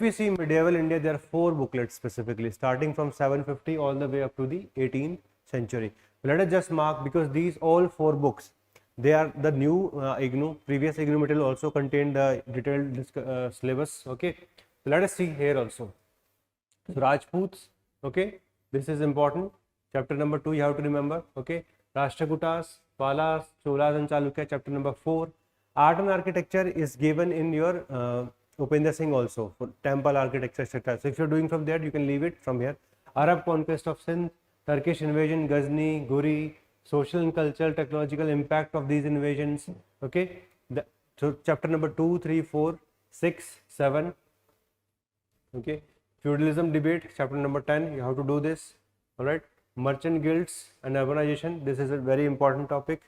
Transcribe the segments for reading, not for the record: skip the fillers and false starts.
we see medieval India, there are 4 booklets specifically, starting from 750 all the way up to the 18th century. Let us just mark, because these all 4 books, they are the new IGNOU. Previous IGNOU material also contained the detailed syllabus. Okay, so let us see here also. So Rajputs, okay, this is important. Chapter number 2 you have to remember. Okay, Rashtrakutas, Palas, Cholas and Chalukya, chapter number 4. Art and architecture is given in your Upendra Singh also, for temple architecture, etc. So if you're doing from there, you can leave it from here. Arab conquest of Sindh, Turkish invasion, Ghazni, Ghuri, social and cultural technological impact of these invasions. Okay, so chapter number 2, 3, 4, 6, 7. Okay, feudalism debate, chapter number 10, you have to do this. All right, merchant guilds and urbanization, this is a very important topic.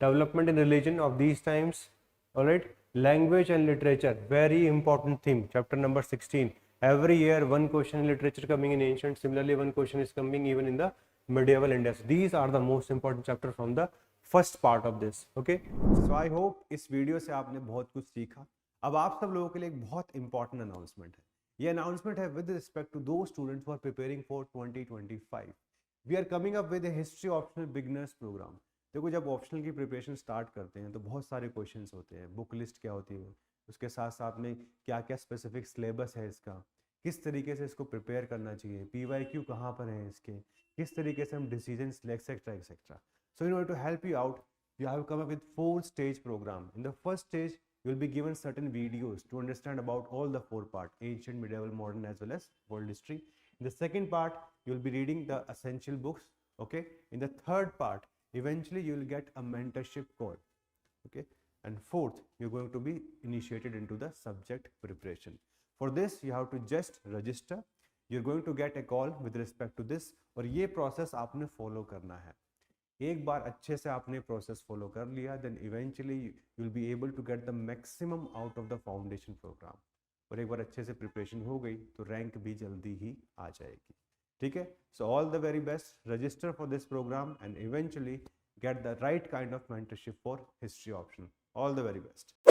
Development in religion of these times. All right, language and literature, very important theme, chapter number 16. Every year one question in literature coming in ancient, similarly one question is coming even in the medieval India. So these are the most important chapter from the first part of this. Okay, so I hope इस video से आपने बहुत कुछ सीखा. अब आप सब लोगों के लिए एक बहुत इंपॉर्टेंट अनाउंसमेंट है. ये अनाउंसमेंट है विद रिस्पेक्ट टू दो students who are preparing for 2025. We are coming up with a history optional beginners program. देखो, जब ऑप्शनल की प्रिपरेशन स्टार्ट करते हैं तो बहुत सारे क्वेश्चंस होते हैं. बुक लिस्ट क्या होती है, उसके साथ साथ में क्या क्या स्पेसिफिक सिलेबस है इसका, किस तरीके से इसको प्रिपेयर करना चाहिए, PYQ कहाँ पर है इसके, किस तरीके से हम decision etcetera etcetera. So in order to help you out, you have come up with 4 stage program. In the first stage, you will be given certain videos to understand about all the 4 part, ancient, medieval, modern as well as world history. In the second part, you will be reading the essential books. Okay, in the third part, eventually you will get a mentorship call. Okay, and fourth, you're going to be initiated into the subject preparation. For this, you have to just register. You're going to get a call with respect to this, और ये process आपने follow करना है. एक बार अच्छे से आपने process follow कर लिया, then eventually you will be able to get the maximum out of the foundation program. और एक बार अच्छे से प्रिपरेशन हो गई तो रैंक भी जल्दी ही आ जाएगी. ठीक है, so all the very best. Register for this program and eventually get the right kind of mentorship for history option. All the very best.